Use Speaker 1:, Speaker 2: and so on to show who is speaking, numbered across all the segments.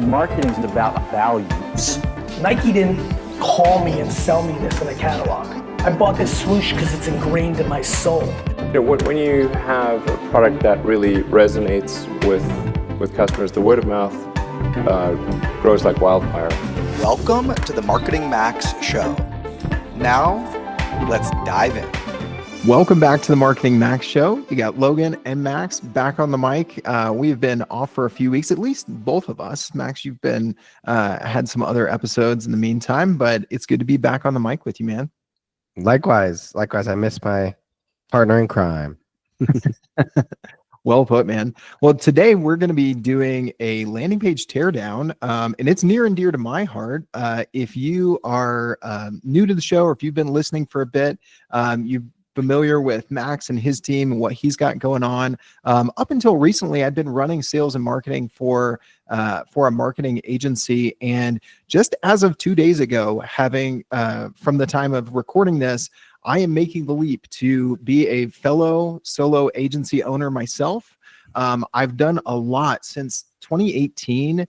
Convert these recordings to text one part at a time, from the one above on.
Speaker 1: Marketing is about values.
Speaker 2: Nike didn't call me and sell me this in a catalog. I bought this swoosh because it's ingrained in my soul.
Speaker 3: When you have a product that really resonates with customers, the word of mouth grows like wildfire.
Speaker 4: Welcome to the Marketing Max Show. Now, let's dive in.
Speaker 5: Welcome back to the Marketing Max Show. You got Logan and Max back on the mic. We've been off for a few weeks, at least both of us. Max, you've been had some other episodes in the meantime, but it's good to be back on the mic with you, man.
Speaker 6: Likewise, I miss my partner in crime.
Speaker 5: Well put, man. Well, today we're going to be doing a landing page teardown, and it's near and dear to my heart. If you are new to the show, or if you've been listening for a bit, you're familiar with Max and his team and what he's got going on. Up until recently, I'd been running sales and marketing for a marketing agency, and just as of 2 days ago, having from the time of recording this, I am making the leap to be a fellow solo agency owner myself. I've done a lot since 2018,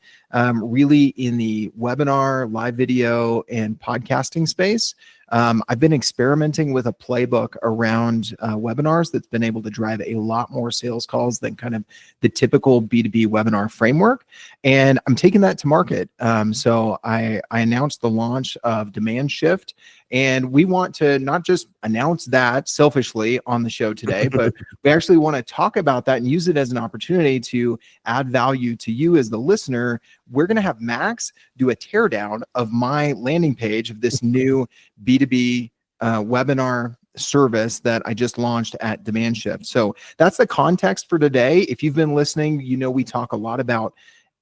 Speaker 5: really in the webinar, live video, and podcasting space. I've been experimenting with a playbook around webinars that's been able to drive a lot more sales calls than kind of the typical B2B webinar framework. And I'm taking that to market. So I announced the launch of Demand Shift, and we want to not just announce that selfishly on the show today, but we actually want to talk about that and use it as an opportunity to add value to you as the listener. We're going to have Max do a teardown of my landing page of this new B2B webinar service that I just launched at Demand Shift. So that's the context for today. If you've been listening, you know we talk a lot about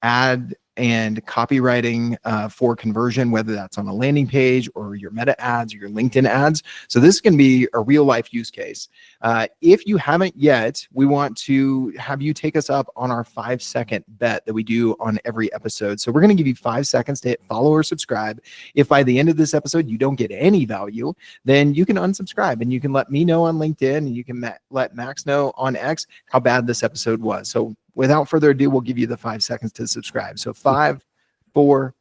Speaker 5: ad and copywriting for conversion, whether that's on a landing page or your meta ads or your LinkedIn ads. So this is going to be a real life use case. If you haven't yet, we want to have you take us up on our 5-second bet that we do on every episode. So we're going to give you 5 seconds to hit follow or subscribe. If by the end of this episode you don't get any value, then you can unsubscribe, and you can let me know on LinkedIn, and you can let Max know on X how bad this episode was. So without further ado, we'll give you the 5 seconds to subscribe. So 5, 4,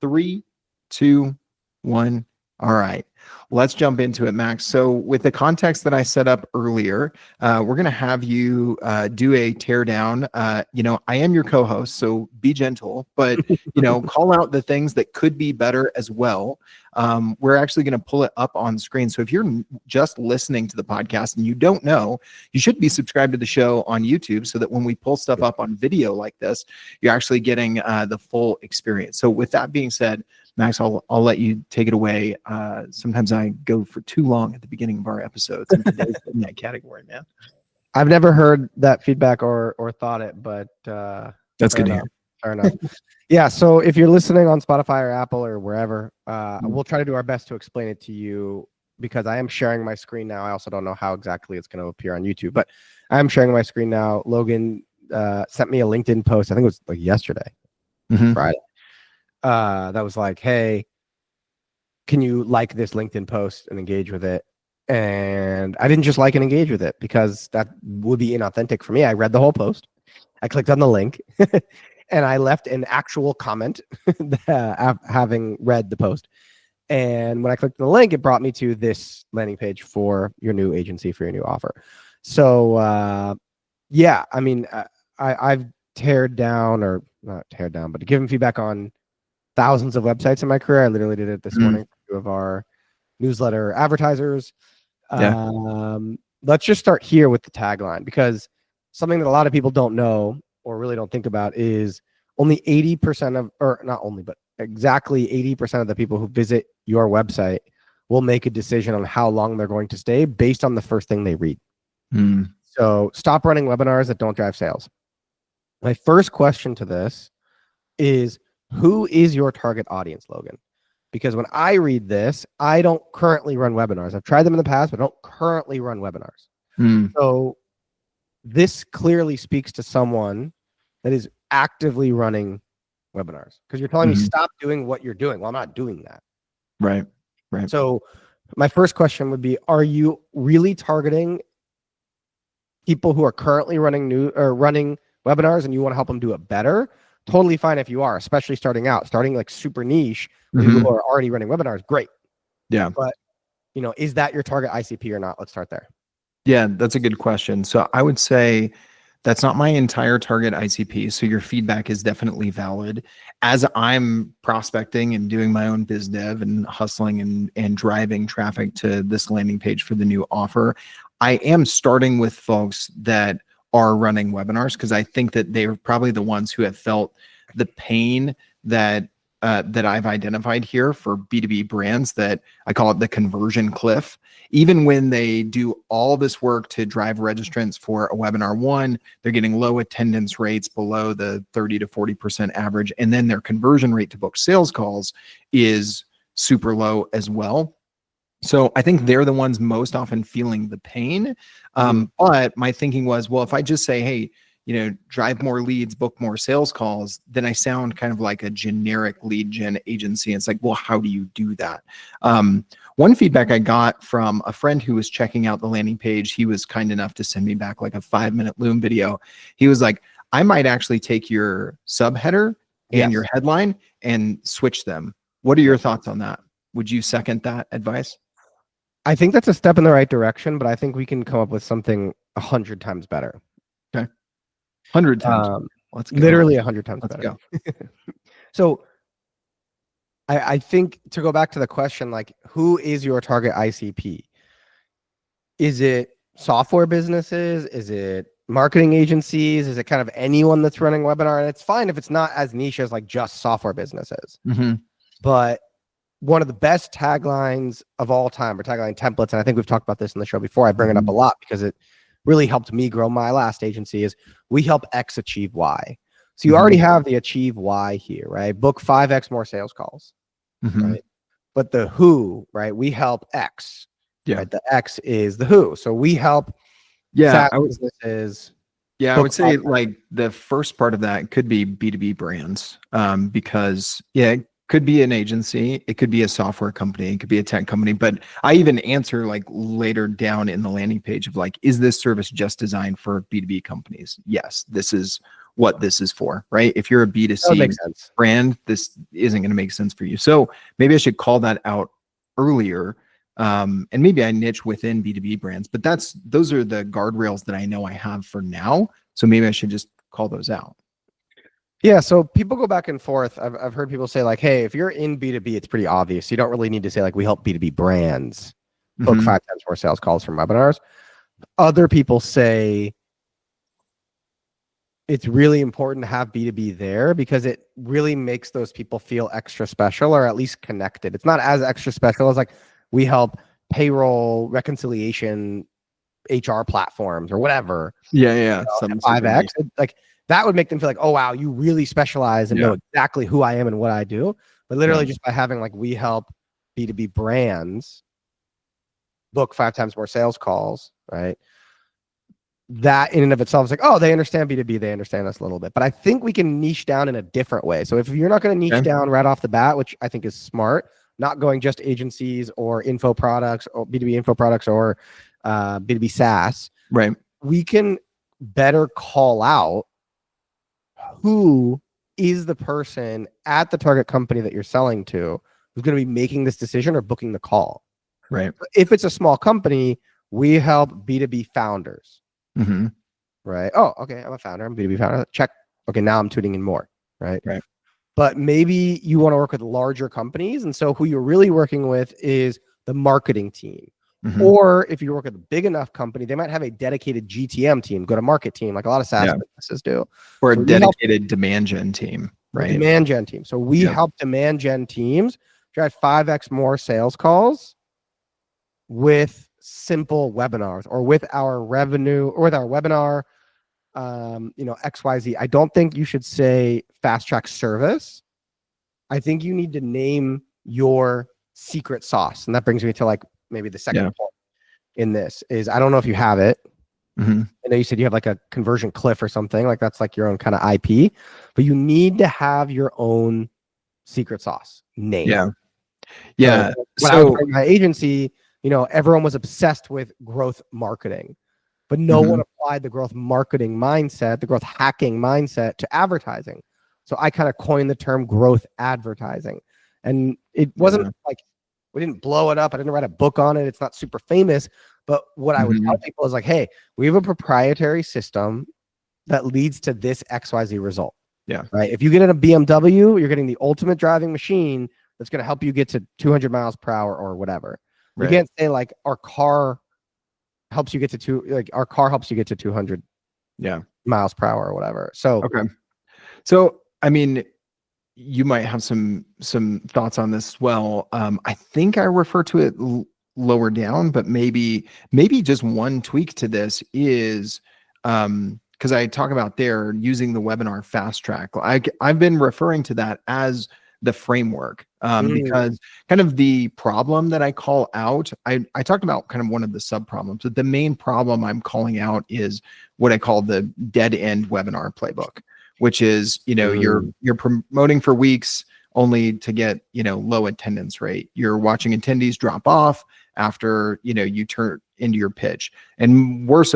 Speaker 5: 3, 2, 1. All right, let's jump into it, Max. So with the context that I set up earlier, we're going to have you do a teardown. I am your co-host, so be gentle, but, call out the things that could be better as well. We're actually going to pull it up on screen. So if you're just listening to the podcast and you don't know, you should be subscribed to the show on YouTube so that when we pull stuff up on video like this, you're actually getting the full experience. So with that being said, Max, I'll let you take it away. Sometimes I go for too long at the beginning of our episodes, and today's in that category, man.
Speaker 6: I've never heard that feedback or thought it, but
Speaker 5: that's good to hear.
Speaker 6: Fair enough. Yeah, so if you're listening on Spotify or Apple or wherever, we'll try to do our best to explain it to you, because I am sharing my screen now. I also don't know how exactly it's going to appear on YouTube, but I'm sharing my screen now. Logan sent me a LinkedIn post. I think it was like yesterday, Friday. That was like, hey, can you like this LinkedIn post and engage with it? And I didn't just like and engage with it because that would be inauthentic for me. I read the whole post. I clicked on the link and I left an actual comment having read the post. And when I clicked on the link, it brought me to this landing page for your new agency, for your new offer. So yeah, I mean, I've teared down, or not teared down, but given feedback on thousands of websites in my career. I literally did it this morning for 2 of our newsletter advertisers. Let's just start here with the tagline, because something that a lot of people don't know or really don't think about is only 80% of, or not only, but exactly 80% of the people who visit your website will make a decision on how long they're going to stay based on the first thing they read. So stop running webinars that don't drive sales. My first question to this is, who is your target audience, Logan? Because when I read this, I don't currently run webinars. I've tried them in the past, but I don't currently run webinars. So this clearly speaks to someone that is actively running webinars, because you're telling me stop doing what you're doing. Well, I'm not doing that.
Speaker 5: Right.
Speaker 6: So my first question would be, are you really targeting people who are currently running running webinars and you want to help them do it better? Totally fine if you are, especially starting out. Starting like super niche, with
Speaker 5: Mhm.
Speaker 6: people who are already running webinars, great.
Speaker 5: Yeah.
Speaker 6: But is that your target ICP or not? Let's start there.
Speaker 5: Yeah, that's a good question. So I would say that's not my entire target ICP. So your feedback is definitely valid. As I'm prospecting and doing my own biz dev and hustling and driving traffic to this landing page for the new offer, I am starting with folks that are running webinars because I think that they're probably the ones who have felt the pain that that I've identified here for B2B brands, that I call it the conversion cliff. Even when they do all this work to drive registrants for a webinar one, they're getting low attendance rates below the 30 to 40% average. And then their conversion rate to book sales calls is super low as well. So I think they're the ones most often feeling the pain. But my thinking was, well, if I just say, hey, drive more leads, book more sales calls, then I sound kind of like a generic lead gen agency. It's like, well, how do you do that? One feedback I got from a friend who was checking out the landing page, he was kind enough to send me back like a 5-minute Loom video. He was like, I might actually take your subheader and your headline and switch them. What are your thoughts on that? Would you second that advice?
Speaker 6: I think that's a step in the right direction, but I think we can come up with something 100 times better.
Speaker 5: Okay. 100 times. Let's go.
Speaker 6: Literally 100 times
Speaker 5: Let's
Speaker 6: better.
Speaker 5: go.
Speaker 6: So I think, to go back to the question, like, who is your target ICP? Is it software businesses? Is it marketing agencies? Is it kind of anyone that's running webinar? And it's fine if it's not as niche as like just software businesses. But one of the best taglines of all time, or tagline templates, and I think we've talked about this in the show before, I bring it up a lot because it really helped me grow my last agency, is we help X achieve Y. So you already have the achieve Y here, right? Book 5X more sales calls, right? But the who, right? We help X. Right? The X is the who. So we help businesses.
Speaker 5: Yeah, I would say like the first part of that could be B2B brands, because it could be an agency, it could be a software company, it could be a tech company, but I even answer like later down in the landing page of like, is this service just designed for B2B companies? Yes, this is what this is for, right? If you're a B2C brand, this isn't going to make sense for you. So maybe I should call that out earlier. And maybe I niche within B2B brands, but those are the guardrails that I know I have for now. So maybe I should just call those out.
Speaker 6: Yeah, so people go back and forth. I've heard people say like, hey, if you're in B2B, it's pretty obvious. You don't really need to say like, we help B2B brands book 5 times more sales calls from webinars. Other people say it's really important to have B2B there because it really makes those people feel extra special, or at least connected. It's not as extra special as like, we help payroll, reconciliation, HR platforms, or whatever.
Speaker 5: Yeah.
Speaker 6: 5X. Like, that would make them feel like, oh, wow, you really specialize and know exactly who I am and what I do. But literally just by having like, we help B2B brands book 5 times more sales calls, right? That in and of itself is like, oh, they understand B2B. They understand us a little bit. But I think we can niche down in a different way. So if you're not going to niche down right off the bat, which I think is smart, not going just agencies or info products or B2B info products or B2B SaaS,
Speaker 5: right?
Speaker 6: We can better call out who is the person at the target company that you're selling to who's going to be making this decision or booking the call.
Speaker 5: Right.
Speaker 6: If it's a small company, we help B2B founders. Right. Oh, okay. I'm a founder. I'm a B2B founder. Check. Okay. Now I'm tuning in more. Right. But maybe you want to work with larger companies. And so who you're really working with is the marketing team. Or if you work with a big enough company, they might have a dedicated GTM team, go-to-market team, like a lot of SaaS businesses do.
Speaker 5: Or a dedicated demand gen team, right?
Speaker 6: Demand gen team. So we help demand gen teams drive 5X more sales calls with simple webinars, or with our revenue, or with our webinar, XYZ. I don't think you should say fast track service. I think you need to name your secret sauce. And that brings me to like maybe the second point in this is, I don't know if you have it. I know you said you have like a conversion cliff or something, like that's like your own kind of IP, but you need to have your own secret sauce name.
Speaker 5: When
Speaker 6: I was in my agency, everyone was obsessed with growth marketing, but no one applied the growth marketing mindset, the growth hacking mindset to advertising. So I kind of coined the term growth advertising. And it wasn't like we didn't blow it up. I didn't write a book on it. It's not super famous. But what I would tell people is like, hey, we have a proprietary system that leads to this XYZ result.
Speaker 5: Yeah.
Speaker 6: Right. If you get in a BMW, you're getting the ultimate driving machine that's going to help you get to 200 miles per hour or whatever. You can't say like our car helps you get to our car helps you get to 200 miles per hour or whatever. So
Speaker 5: okay. So I mean, you might have some thoughts on this as well. I think I refer to it lower down, but maybe just one tweak to this is because I talk about there using the webinar fast track. I've been referring to that as the framework because kind of the problem that I call out, I talked about kind of one of the sub problems, but the main problem I'm calling out is what I call the dead end webinar playbook, which is, you're promoting for weeks only to get, low attendance rate. You're watching attendees drop off after, you turn into your pitch. And worst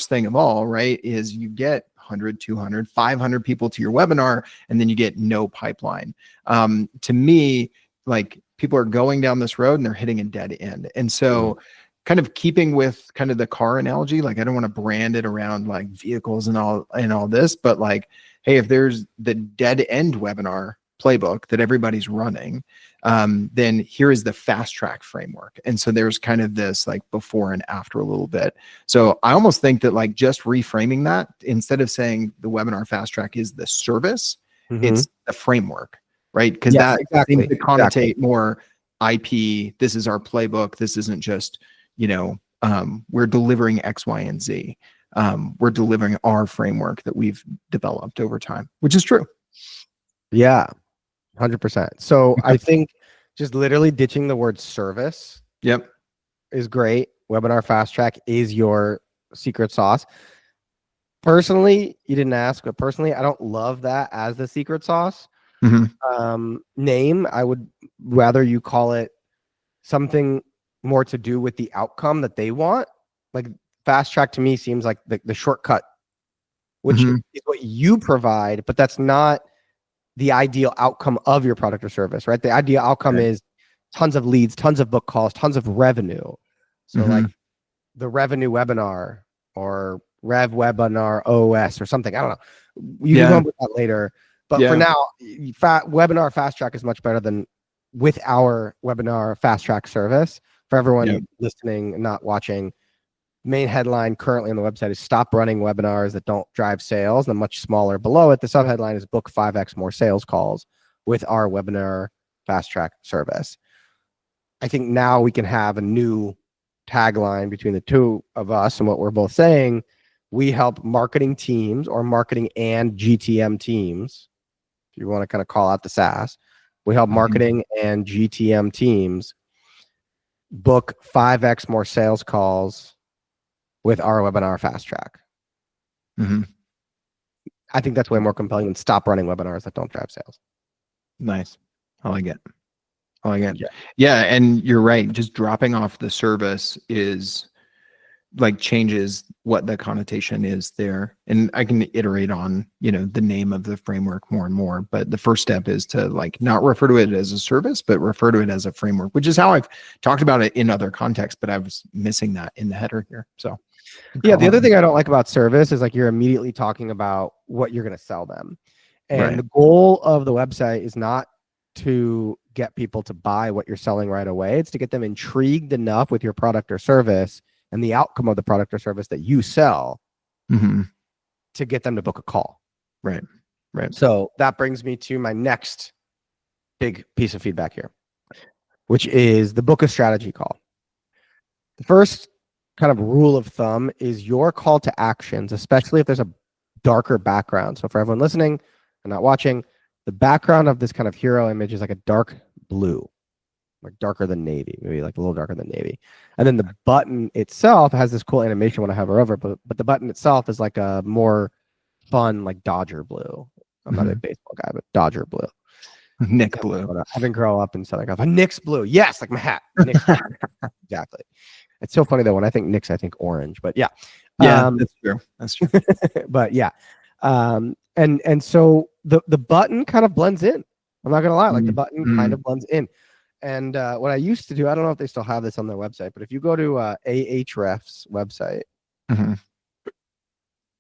Speaker 5: thing of all, right, is you get 100, 200, 500 people to your webinar, and then you get no pipeline. To me, like people are going down this road and they're hitting a dead end. And so kind of keeping with kind of the car analogy, like I don't want to brand it around like vehicles and all this, but like, hey, if there's the dead end webinar playbook that everybody's running, then here is the fast track framework. And so there's kind of this like before and after a little bit. So I almost think that like just reframing that, instead of saying the webinar fast track is the service, it's the framework, right? Because that seems to connotate more IP. This is our playbook. This isn't just, we're delivering X, Y, and Z. We're delivering our framework that we've developed over time, which is true.
Speaker 6: Yeah, 100%. So I think just literally ditching the word service is great. Webinar fast track is your secret sauce. Personally, you didn't ask, but personally, I don't love that as the secret sauce. Name, I would rather you call it something more to do with the outcome that they want. Like fast track to me seems like the shortcut, which is what you provide, but that's not the ideal outcome of your product or service, right? The ideal outcome is tons of leads, tons of book calls, tons of revenue. So like the revenue webinar or rev webinar OS or something. I don't know. You can come up with that later. But for now, webinar fast track is much better than with our webinar fast track service. For everyone listening and not watching, main headline currently on the website is stop running webinars that don't drive sales. And much smaller below it, the subheadline is book 5x more sales calls with our webinar fast track service. I think now we can have a new tagline between the two of us and what we're both saying. We help marketing teams or marketing and GTM teams, if you want to kind of call out the SaaS, we help marketing and GTM teams book 5x more sales calls with our webinar fast track. I think that's way more compelling than stop running webinars that don't drive sales.
Speaker 5: Nice. I like it. Yeah. And you're right. Just dropping off the service is like changes what the connotation is there. And I can iterate on, the name of the framework more and more, but the first step is to like not refer to it as a service, but refer to it as a framework, which is how I've talked about it in other contexts, but I was missing that in the header here. So
Speaker 6: yeah, the other thing I don't like about service is like you're immediately talking about what you're going to sell them. And the goal of the website is not to get people to buy what you're selling right away. It's to get them intrigued enough with your product or service and the outcome of the product or service that you sell to get them to book a call.
Speaker 5: Right.
Speaker 6: So that brings me to my next big piece of feedback here, which is the book a strategy call. The first kind of rule of thumb is your call to actions, especially if there's a darker background. So for everyone listening and not watching, the background of this kind of hero image is like a dark blue, like darker than navy, maybe like a little darker than navy. And then the button itself has this cool animation when I hover over, but the button itself is like a more fun, like Dodger blue. I'm not a baseball guy, but Dodger blue.
Speaker 5: Nick blue.
Speaker 6: I didn't grow up in Southern California. Nick's blue. Yes, like my hat. Nick's blue. Exactly. It's so funny though. When I think Nick's, I think orange, but yeah.
Speaker 5: Yeah, that's true.
Speaker 6: But yeah. And so the button kind of blends in. I'm not gonna lie, like the button kind
Speaker 5: Mm.
Speaker 6: of blends in. And what I used to do, I don't know if they still have this on their website, but if you go to Ahrefs website,
Speaker 5: Mhm.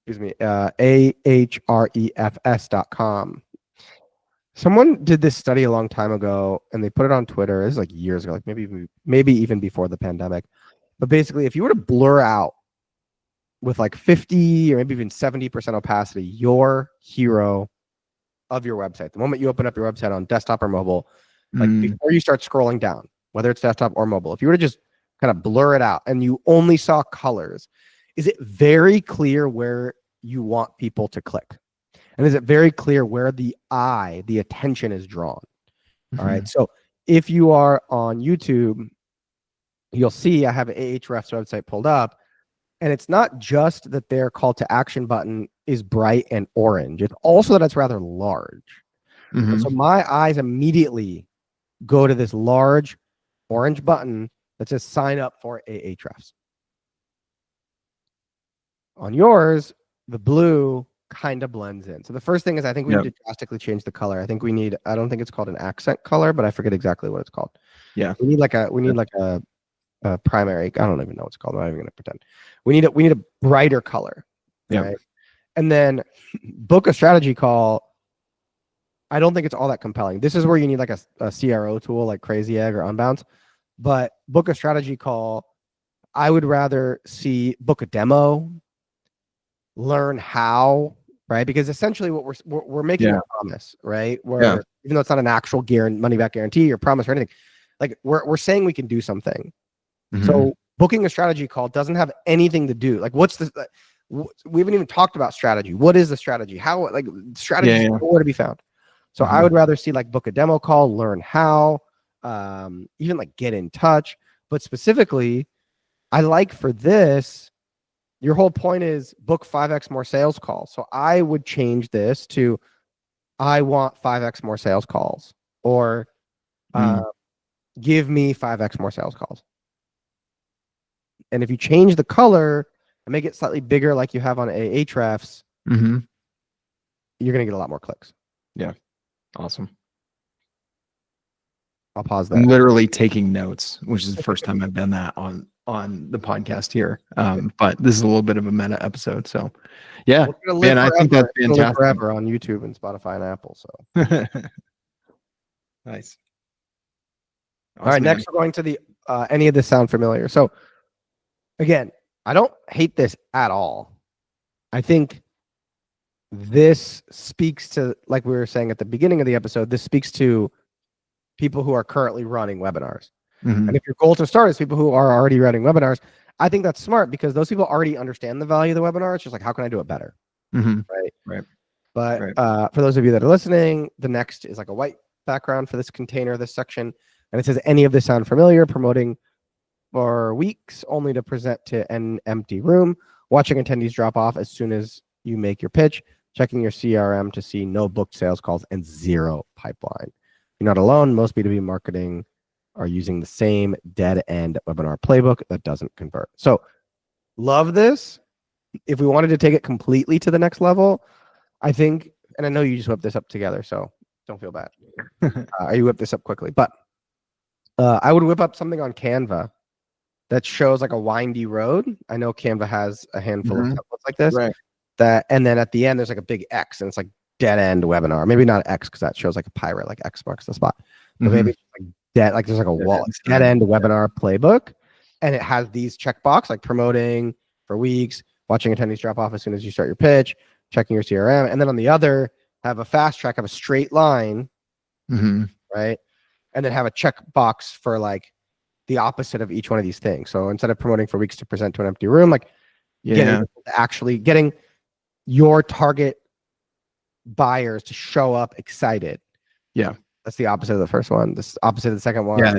Speaker 6: excuse me, ahrefs.com. Someone did this study a long time ago, and they put it on Twitter. This is like years ago, like maybe even before the pandemic. But basically, if you were to blur out with like 50 or maybe even 70% opacity your hero of your website, the moment you open up your website on desktop or mobile, like before you start scrolling down, whether it's desktop or mobile, if you were to just kind of blur it out and you only saw colors, is it very clear where you want people to click? And is it very clear where the attention is drawn? All right. So if you are on YouTube, you'll see I have Ahrefs website pulled up, and it's not just that their call to action button is bright and orange. It's also that it's rather large. And so my eyes immediately go to this large orange button that says sign up for Ahrefs. On yours, the blue kind of blends in. So the first thing is I think we need to drastically change the color. I think we need, I don't think it's called an accent color, but I forget exactly what it's called.
Speaker 5: Yeah.
Speaker 6: We need like a primary, I don't even know what it's called. I'm not even going to pretend. We need a brighter color.
Speaker 5: Yeah.
Speaker 6: Right? And then book a strategy call. I don't think it's all that compelling. This is where you need like a CRO tool like Crazy Egg or Unbounce, but book a strategy call. I would rather see book a demo, learn how, right? Because essentially what we're making a promise, right? Where even though it's not an actual money back guarantee or promise or anything, like we're saying we can do something. So booking a strategy call doesn't have anything to do. Like what's the, we haven't even talked about strategy. What is the strategy? How, like strategy is nowhere to be found. So I would rather see like book a demo call, learn how, even like get in touch. But specifically, I like for this, your whole point is book 5x more sales calls. So I would change this to I want 5x more sales calls, or give me 5x more sales calls. And if you change the color and make it slightly bigger like you have on Ahrefs, you're going to get a lot more clicks.
Speaker 5: Yeah. Awesome.
Speaker 6: I'll pause
Speaker 5: I'm
Speaker 6: there.
Speaker 5: literally taking notes, which is the first time I've done that on the podcast here. But this is a little bit of a meta episode. So yeah, man, I think that's fantastic.
Speaker 6: Forever on YouTube and Spotify and Apple. So
Speaker 5: nice. Awesome,
Speaker 6: all right, next we're going to the any of this sound familiar? So again, I don't hate this at all. I think this speaks to, like we were saying at the beginning of the episode, this speaks to people who are currently running webinars. And if your goal to start is people who are already running webinars, I think that's smart because those people already understand the value of the webinar. It's just like, how can I do it better? Right. But for those of you that are listening, the next is like a white background for this container, this section. And it says, any of this sound familiar? Promoting for weeks only to present to an empty room. Watching attendees drop off as soon as you make your pitch. Checking your CRM to see no booked sales calls and zero pipeline. You're not alone. Most B2B marketing are using the same dead-end webinar playbook that doesn't convert. So love this. If we wanted to take it completely to the next level, I think, and I know you just whipped this up together, so don't feel bad. You whipped this up quickly, but I would whip up something on Canva that shows like a windy road. I know Canva has a handful of templates like this. That, and then at the end, there's like a big X, and it's like dead-end webinar. Maybe not X because that shows like a pirate, like X marks the spot. But maybe it's like dead, like there's like a wall, dead-end webinar playbook, and it has these checkbox like promoting for weeks, watching attendees drop off as soon as you start your pitch, checking your CRM, and then on the other have a fast track, have a straight line, right, and then have a checkbox for like the opposite of each one of these things. So instead of promoting for weeks to present to an empty room, like actually getting your target buyers to show up excited. Yeah. That's the opposite of the first one. This opposite of the second one. Yeah.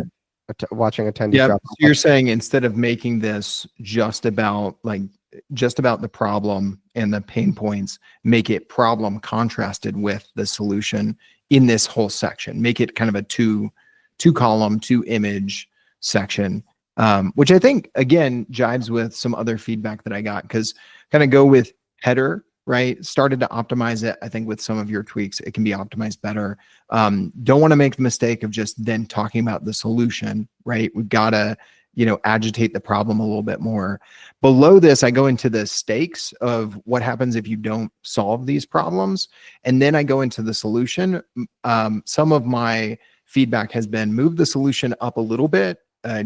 Speaker 6: Watching attendees drop off.
Speaker 5: So you're saying instead of making this just about the problem and the pain points, make it problem contrasted with the solution in this whole section. Make it kind of a two column, 2 image section, which I think again jives with some other feedback that I got, because kind of go with header right? Started to optimize it. I think with some of your tweaks, it can be optimized better. Don't want to make the mistake of just then talking about the solution, right? We've got to, agitate the problem a little bit more. Below this, I go into the stakes of what happens if you don't solve these problems. And then I go into the solution. Some of my feedback has been move the solution up a little bit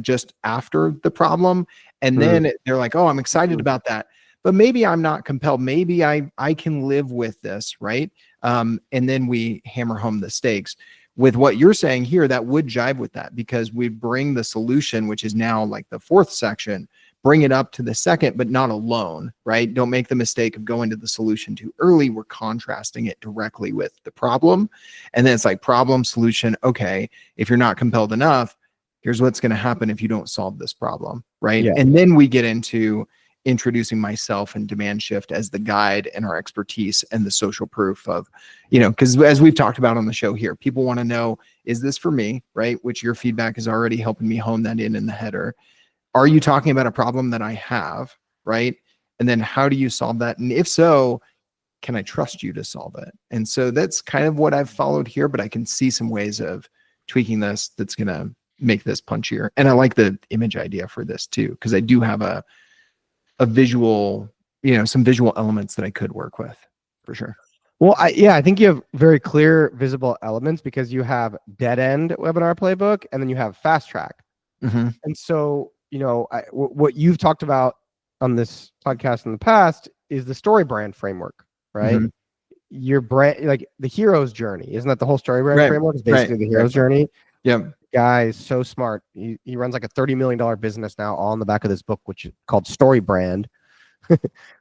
Speaker 5: just after the problem. And then they're like, oh, I'm excited about that. But maybe I'm not compelled. Maybe I can live with this, right? And then we hammer home the stakes. With what you're saying here, that would jive with that, because we bring the solution, which is now like the fourth section, bring it up to the second, but not alone, right? Don't make the mistake of going to the solution too early. We're contrasting it directly with the problem. And then it's like problem, solution. Okay, if you're not compelled enough, here's what's going to happen if you don't solve this problem, right?
Speaker 6: Yeah.
Speaker 5: And then we get into introducing myself and demand shift as the guide and our expertise and the social proof of, because as we've talked about on the show here, people want to know, is this for me, right? Which your feedback is already helping me hone that in the header. Are you talking about a problem that I have, right? And then how do you solve that? And if so, can I trust you to solve it? And so that's kind of what I've followed here, but I can see some ways of tweaking this that's going to make this punchier. And I like the image idea for this too, because I do have a visual, some visual elements that I could work with for sure.
Speaker 6: Well, I think you have very clear visible elements, because you have dead end webinar playbook and then you have fast track. And so, what you've talked about on this podcast in the past is the story brand framework, right? Your brand, like the hero's journey, isn't that the whole story brand framework? Is basically the hero's journey.
Speaker 5: Yeah.
Speaker 6: Guy is so smart. He runs like a $30 million business now, all on the back of this book, which is called Story Brand,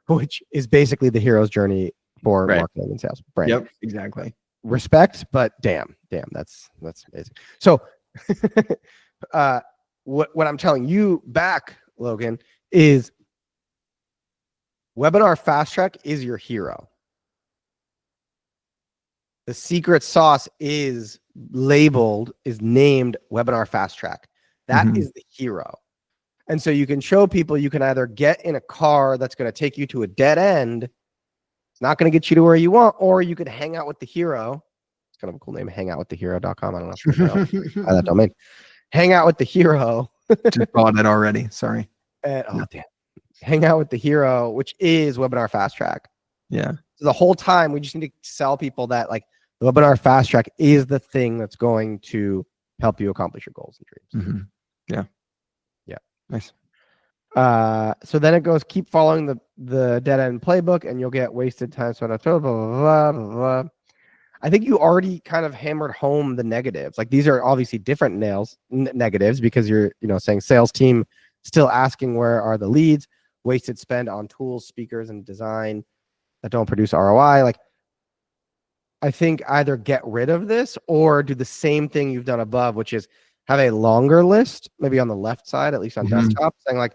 Speaker 6: which is basically the hero's journey for marketing and sales. Brand.
Speaker 5: Yep, exactly.
Speaker 6: Respect, but damn, that's amazing. So, what I'm telling you back, Logan, is Webinar Fast Track is your hero. The secret sauce is named Webinar Fast Track. That is the hero. And so you can show people, you can either get in a car that's going to take you to a dead end. It's not going to get you to where you want, or you could hang out with the hero. It's kind of a cool name, hangoutwiththehero.com. I don't know if you know that domain. Hang out with the hero.
Speaker 5: Just bought it already. Sorry.
Speaker 6: Damn. Hang out with the hero, which is Webinar Fast Track.
Speaker 5: Yeah.
Speaker 6: So the whole time we just need to sell people that like the Webinar Fast Track is the thing that's going to help you accomplish your goals and dreams.
Speaker 5: Yeah.
Speaker 6: Nice. So then it goes, keep following the dead end playbook and you'll get wasted time. So blah, blah, blah, blah, blah. I think you already kind of hammered home the negatives. Like these are obviously different negatives, because you're, saying sales team still asking where are the leads, wasted spend on tools, speakers, and design that don't produce ROI. Like, I think either get rid of this or do the same thing you've done above, which is have a longer list, maybe on the left side, at least on desktop, saying like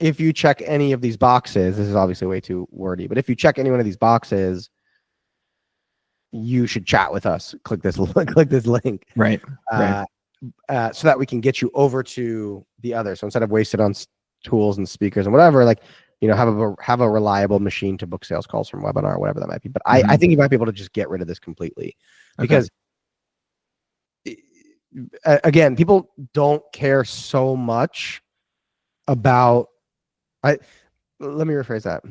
Speaker 6: if you check any of these boxes, this is obviously way too wordy, but if you check any one of these boxes, you should chat with us. Click this link.
Speaker 5: Right.
Speaker 6: So that we can get you over to the other. So instead of wasted on tools and speakers and whatever, like, have a reliable machine to book sales calls from webinar, whatever that might be. But I think you might be able to just get rid of this completely, because again, people don't care so much about, let me rephrase that.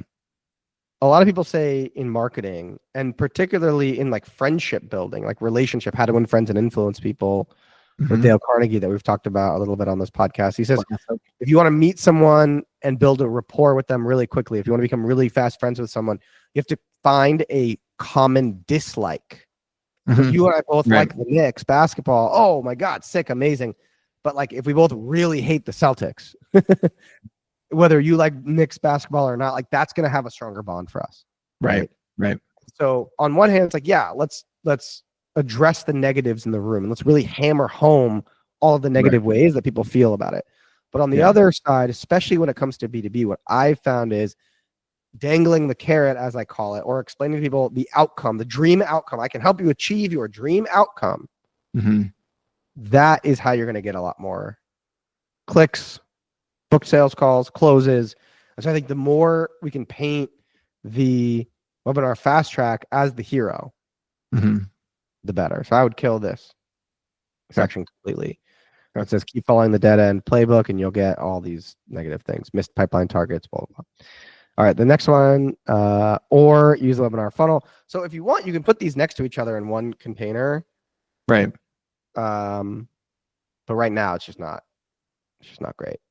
Speaker 6: A lot of people say in marketing, and particularly in like friendship building, like relationship, how to win friends and influence people, with Dale Carnegie, that we've talked about a little bit on this podcast. He says, if you want to meet someone and build a rapport with them really quickly, if you want to become really fast friends with someone, you have to find a common dislike. So you and I both like the Knicks basketball. Oh my God, sick, amazing. But like, if we both really hate the Celtics, whether you like Knicks basketball or not, like that's going to have a stronger bond for us.
Speaker 5: Right.
Speaker 6: So on one hand, it's like, yeah, let's address the negatives in the room, and let's really hammer home all of the negative ways that people feel about it. But on the other side, especially when it comes to B2B, what I've found is dangling the carrot, as I call it, or explaining to people the outcome, the dream outcome. I can help you achieve your dream outcome. That is how you're going to get a lot more clicks, book sales calls, closes, And so I think the more we can paint the webinar fast track as the hero, the better. So I would kill this section completely. It says keep following the dead end playbook and you'll get all these negative things, missed pipeline targets, blah, blah, blah. All right, the next one, or use the webinar funnel. So if you want, you can put these next to each other in one container.
Speaker 5: Right.
Speaker 6: But right now it's just not great.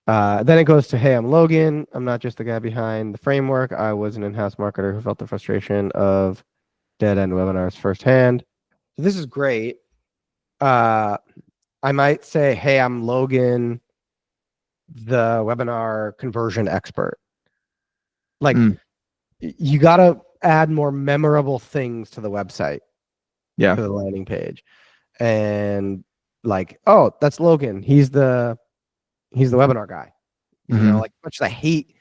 Speaker 6: Then it goes to, hey, I'm Logan. I'm not just the guy behind the framework. I was an in-house marketer who felt the frustration of dead end webinars firsthand. So this is great. I might say, hey, I'm Logan, the webinar conversion expert. Like, you got to add more memorable things to the website, to the landing page. And like, oh, that's Logan. He's the webinar guy. You know, like, much as I hate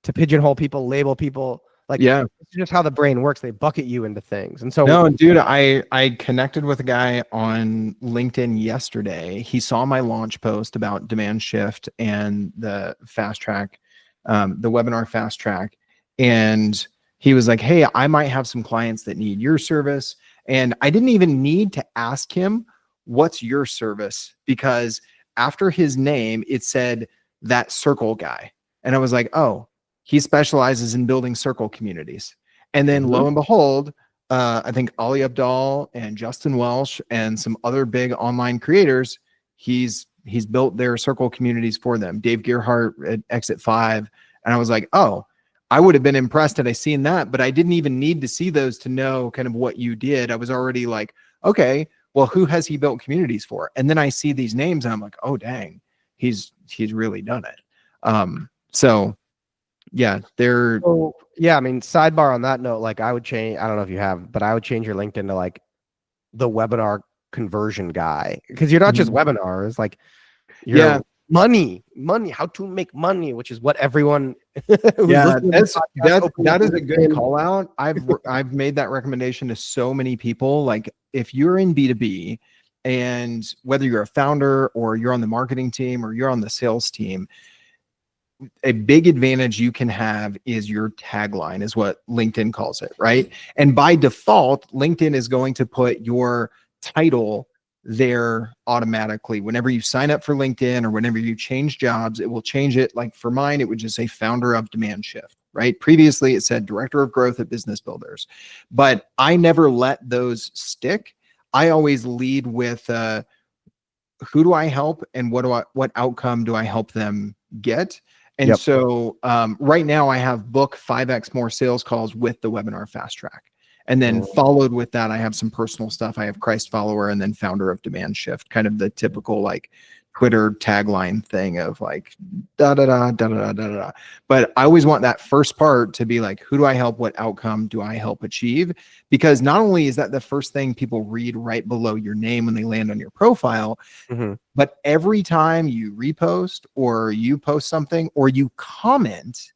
Speaker 6: to pigeonhole people, label people, like, it's just how the brain works. They bucket you into things. And so,
Speaker 5: no, dude, I connected with a guy on LinkedIn yesterday. He saw my launch post about demand shift and the fast track, the webinar fast track. And he was like, hey, I might have some clients that need your service. And I didn't even need to ask him, what's your service? Because after his name, it said that circle guy. And I was like, oh, he specializes in building circle communities. And then lo and behold, I think Ali Abdal and Justin Welsh and some other big online creators, he's built their circle communities for them. Dave Gearhart at Exit 5. And I was like, oh, I would have been impressed had I seen that, but I didn't even need to see those to know kind of what you did. I was already like, okay, well, who has he built communities for? And then I see these names and I'm like, oh, dang, he's really done it. So yeah, they're.
Speaker 6: So, yeah, I mean, sidebar on that note, like I would change, I don't know if you have, but I would change your LinkedIn to like the webinar conversion guy, because you're not just webinars, like you're money, how to make money, which is what everyone.
Speaker 5: That is a good call out. I've made that recommendation to so many people. Like if you're in B2B and whether you're a founder or you're on the marketing team or you're on the sales team, a big advantage you can have is your tagline, is what LinkedIn calls it, right? And by default, LinkedIn is going to put your title there automatically. Whenever you sign up for LinkedIn or whenever you change jobs, it will change it. Like for mine, it would just say founder of Demand Shift, right? Previously, it said director of growth at Business Builders, but I never let those stick. I always lead with who do I help and what outcome do I help them get? And so right now I have book 5x more sales calls with the webinar fast track. And then followed with that, I have some personal stuff. I have Christ follower and then founder of Demand Shift, kind of the typical like Twitter tagline thing of like da da da da da da da da. But I always want that first part to be like, who do I help? What outcome do I help achieve? Because not only is that the first thing people read right below your name when they land on your profile, but every time you repost or you post something or you comment,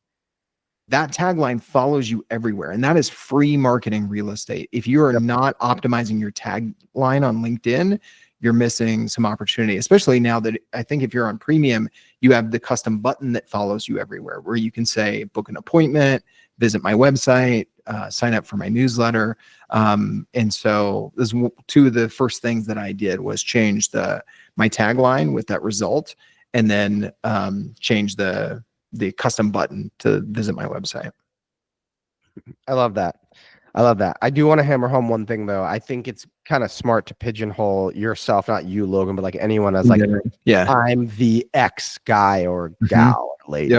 Speaker 5: that tagline follows you everywhere. And that is free marketing real estate. If you are not optimizing your tagline on LinkedIn, you're missing some opportunity, especially now that I think if you're on premium, you have the custom button that follows you everywhere where you can say, book an appointment, visit my website, sign up for my newsletter. And so this is two of the first things that I did was change my tagline with that result and then change the custom button to visit my website.
Speaker 6: I love that. I do want to hammer home one thing though. I think it's kind of smart to pigeonhole yourself, not you, Logan, but like anyone as like, I'm the X guy or gal or lady.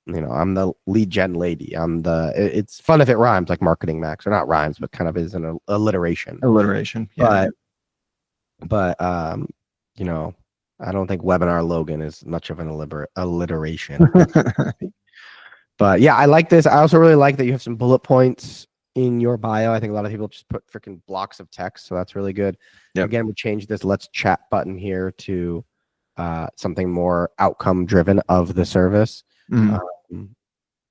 Speaker 6: You know, I'm the lead gen lady. It's fun if it rhymes, like marketing max, or not rhymes, but kind of is an alliteration.
Speaker 5: Yeah.
Speaker 6: But you know, I don't think webinar Logan is much of an alliteration. But yeah, I like this. I also really like that you have some bullet points in your bio. I think a lot of people just put freaking blocks of text, so that's really good. Again, we changed this let's chat button here to something more outcome driven of the service.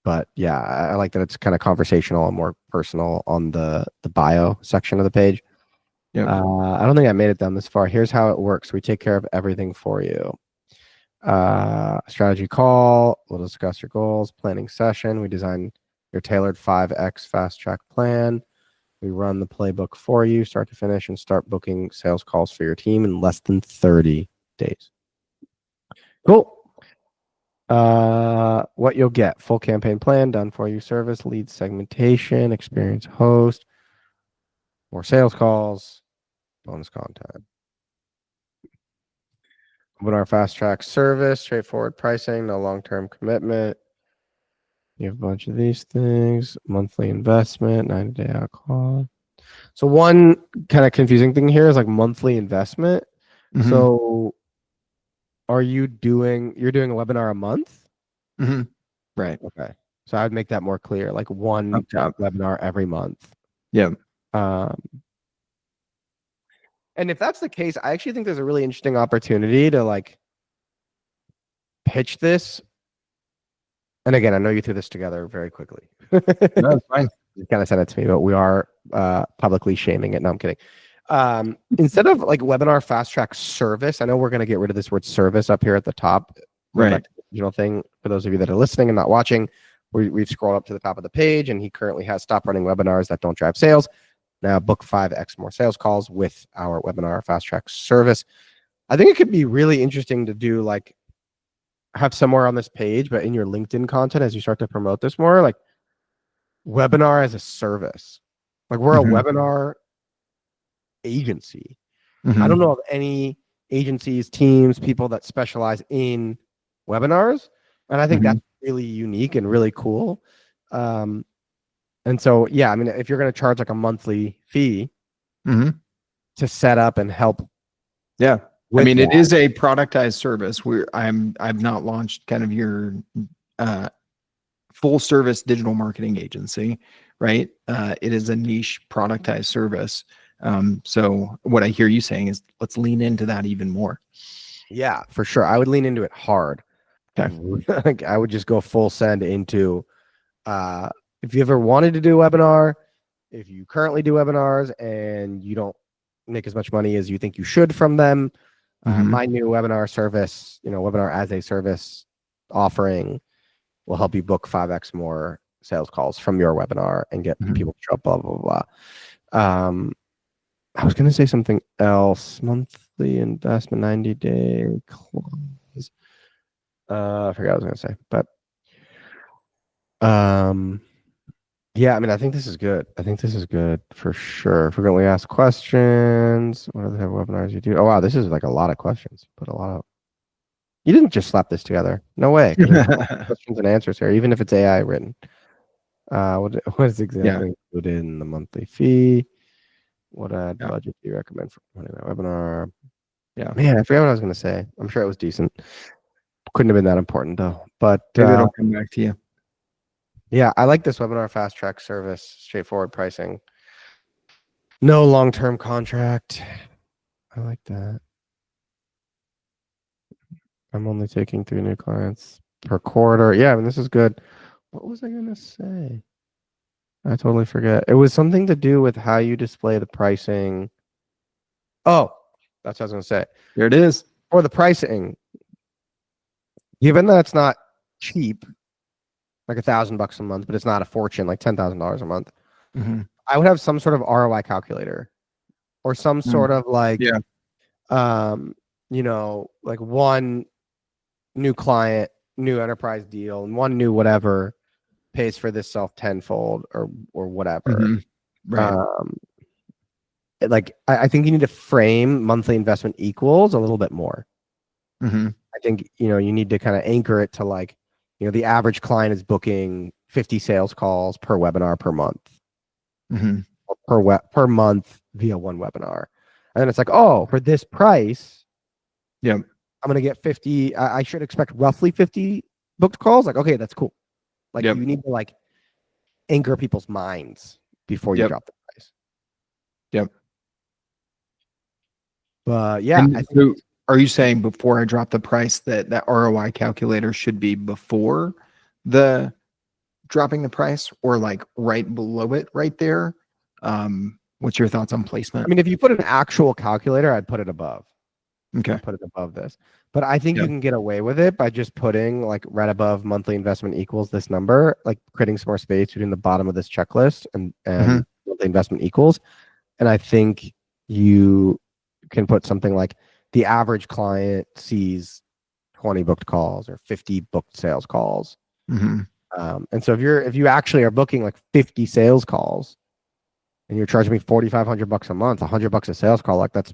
Speaker 6: But yeah, I like that it's kind of conversational and more personal on the bio section of the page. I don't think I made it down this far. Here's how it works. We take care of everything for you. Strategy call. We'll discuss your goals. Planning session. We design your tailored 5X fast track plan. We run the playbook for you, start to finish, and start booking sales calls for your team in less than 30 days. Cool. What you'll get: full campaign plan, done for you service, lead segmentation, experienced host, more sales calls, bonus content. Webinar fast track service, straightforward pricing, no long-term commitment. You have a bunch of these things, monthly investment, 90-day out call. So one kind of confusing thing here is like monthly investment.
Speaker 5: Mhm.
Speaker 6: So you're doing a webinar a month?
Speaker 5: Mhm. Right.
Speaker 6: Okay. So I would make that more clear, like one
Speaker 5: Up top.
Speaker 6: webinar every month.
Speaker 5: Yeah.
Speaker 6: And if that's the case, I actually think there's a really interesting opportunity to like pitch this. And again, I know you threw this together very quickly.
Speaker 5: No, it's fine.
Speaker 6: You kind of sent it to me, but we are publicly shaming it. No, I'm kidding. Instead of like webinar fast track service, I know we're going to get rid of this word service up here at the top.
Speaker 5: Right.
Speaker 6: Original thing for those of you that are listening and not watching, we've scrolled up to the top of the page, and he currently has stop running webinars that don't drive sales. Now book 5x more sales calls with our webinar fast track service. I think it could be really interesting to do like have somewhere on this page, but in your LinkedIn content as you start to promote this more, like webinar as a service. Like we're a webinar agency. I don't know of any agencies, teams, people that specialize in webinars. And I think that's really unique and really cool. And so, yeah, I mean, if you're going to charge like a monthly fee to set up and help.
Speaker 5: Yeah. I mean, it is a productized service where I've not launched kind of your full service digital marketing agency, right? It is a niche productized service. So what I hear you saying is let's lean into that even more.
Speaker 6: Yeah, for sure. I would lean into it hard. Okay. I would just go full send into, if you ever wanted to do a webinar, if you currently do webinars and you don't make as much money as you think you should from them, my new webinar service, webinar as a service offering will help you book 5x more sales calls from your webinar and get people to show up, blah, blah, blah. I was going to say something else. Monthly investment, 90-day close. I forgot what I was going to say, but yeah, I mean, I think this is good. I think this is good for sure. Frequently asked questions. What other type of webinars you do? Oh, wow. This is like a lot of questions, but a lot of, you didn't just slap this together. No way. Questions and answers here, even if it's AI written. What is exactly included in the monthly fee? What ad budget do you recommend for running that webinar? Yeah, man, I forgot what I was going to say. I'm sure it was decent. Couldn't have been that important though. But
Speaker 5: maybe it'll come back to you.
Speaker 6: Yeah, I like this webinar fast track service, straightforward pricing. No long-term contract. I like that. I'm only taking 3 new clients per quarter. Yeah, I mean, this is good. What was I going to say? I totally forget. It was something to do with how you display the pricing. Oh, that's what I was going to say.
Speaker 5: There it is.
Speaker 6: For the pricing, given that it's not cheap, like $1,000 a month, but it's not a fortune, like $10,000 a month, I would have some sort of ROI calculator or some sort of like, like one new client, new enterprise deal, and one new whatever pays for this self tenfold or whatever.
Speaker 5: Right.
Speaker 6: Like I think you need to frame monthly investment equals a little bit more. I think you need to kind of anchor it to like, the average client is booking 50 sales calls per webinar per month, per month via one webinar, and then it's like, oh, for this price, I'm gonna get 50. I should expect roughly 50 booked calls. Like, okay, that's cool. Like you need to like anchor people's minds before you drop the price. But yeah,
Speaker 5: so are you saying before I drop the price that ROI calculator should be before the dropping the price or like right below it right there? What's your thoughts on placement?
Speaker 6: I mean, if you put an actual calculator, I'd put it above.
Speaker 5: Okay.
Speaker 6: I'd put it above this. But I think
Speaker 5: Yeah.
Speaker 6: you can get away with it by just putting like right above monthly investment equals this number, like creating some more space between the bottom of this checklist and
Speaker 5: Mhm.
Speaker 6: monthly investment equals. And I think you can put something like the average client sees 20 booked calls or 50 booked sales calls.
Speaker 5: Mhm.
Speaker 6: And so if you actually are booking like 50 sales calls and you're charging me $4,500 a month, $100 a sales call, like that's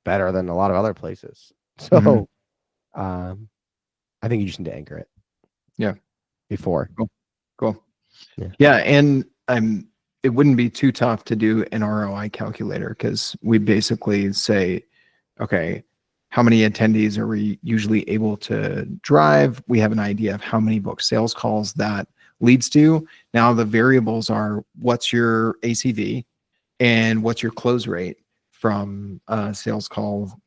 Speaker 6: better than a lot of other places. So
Speaker 5: Mhm.
Speaker 6: I think you just need to anchor it.
Speaker 5: Yeah.
Speaker 6: Before.
Speaker 5: Cool.
Speaker 6: Yeah.
Speaker 5: Yeah, and it wouldn't be too tough to do an ROI calculator because we basically say, okay, how many attendees are we usually able to drive? We have an idea of how many book sales calls that leads to. Now the variables are what's your ACV and what's your close rate from sales call,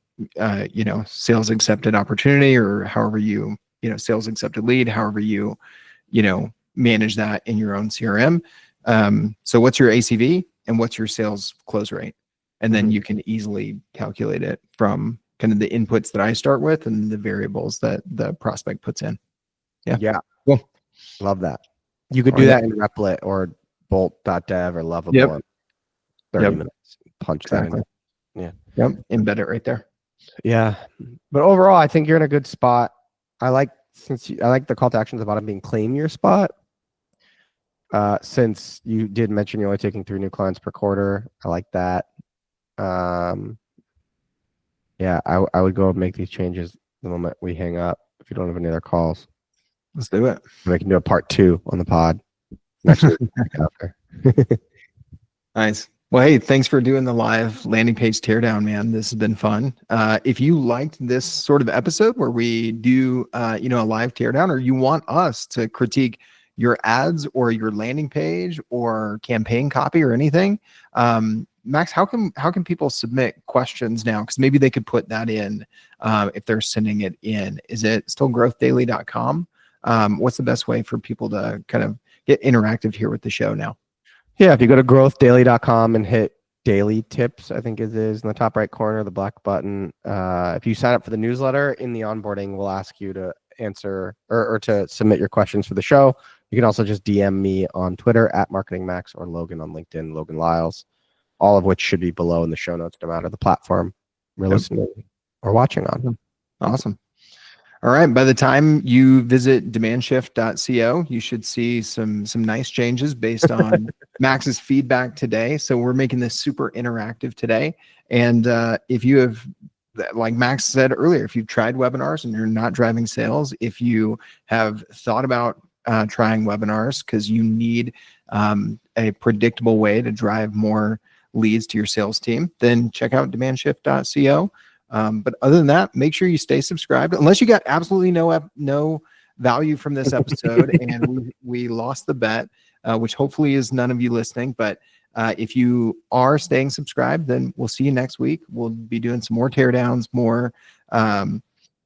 Speaker 5: sales accepted opportunity, or however sales accepted lead, however you manage that in your own CRM. So what's your ACV and what's your sales close rate? And then you can easily calculate it from kind of the inputs that I start with and the variables that the prospect puts in. Yeah.
Speaker 6: Yeah.
Speaker 5: Cool.
Speaker 6: Love that. You could
Speaker 5: Or
Speaker 6: do
Speaker 5: that-
Speaker 6: that in Replit or Bolt.dev or Lovable
Speaker 5: Yep.
Speaker 6: in 30
Speaker 5: Yep.
Speaker 6: minutes. Punch
Speaker 5: Exactly.
Speaker 6: that in. Yeah.
Speaker 5: Yep. Embed it right there.
Speaker 6: Yeah. But overall, I think you're in a good spot. I like the call to action at the bottom being claim your spot. Since you did mention you're only taking 3 new clients per quarter. I like that. Yeah, I would go and make these changes the moment we hang up if you don't have any other calls.
Speaker 5: Let's do it.
Speaker 6: We can do a part 2 on the pod next week. Okay.
Speaker 5: Nice. Well, hey, thanks for doing the live landing page teardown, man. This has been fun. If you liked this sort of episode where we do, a live teardown, or you want us to critique your ads or your landing page or campaign copy or anything, Max, how can people submit questions now? Because maybe they could put that in if they're sending it in. Is it still growthdaily.com? What's the best way for people to kind of get interactive here with the show now?
Speaker 6: Yeah, if you go to growthdaily.com and hit daily tips, I think it is in the top right corner, the black button. If you sign up for the newsletter, in the onboarding, we'll ask you to answer or to submit your questions for the show. You can also just DM me on Twitter at MarketingMax or Logan on LinkedIn, Logan Lyles, all of which should be below in the show notes, no matter the platform we're listening or watching on.
Speaker 5: Awesome. All right. By the time you visit demandshift.co, you should see some nice changes based on Max's feedback today. So we're making this super interactive today. And if you have, like Max said earlier, if you've tried webinars and you're not driving sales, if you have thought about trying webinars because you need a predictable way to drive more leads to your sales team, then check out demandshift.co. But other than that, make sure you stay subscribed. Unless you got absolutely no value from this episode and we lost the bet, which hopefully is none of you listening. But if you are staying subscribed, then we'll see you next week. We'll be doing some more teardowns, more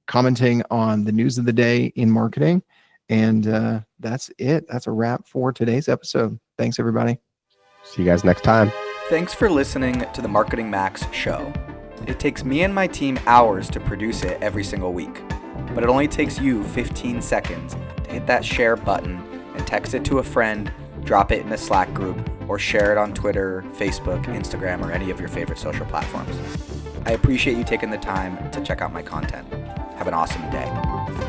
Speaker 5: commenting on the news of the day in marketing. And that's it. That's a wrap for today's episode. Thanks, everybody.
Speaker 6: See you guys next time.
Speaker 4: Thanks for listening to the Marketing Max show. It takes me and my team hours to produce it every single week, but it only takes you 15 seconds to hit that share button and text it to a friend, drop it in a Slack group, or share it on Twitter, Facebook, Instagram, or any of your favorite social platforms. I appreciate you taking the time to check out my content. Have an awesome day.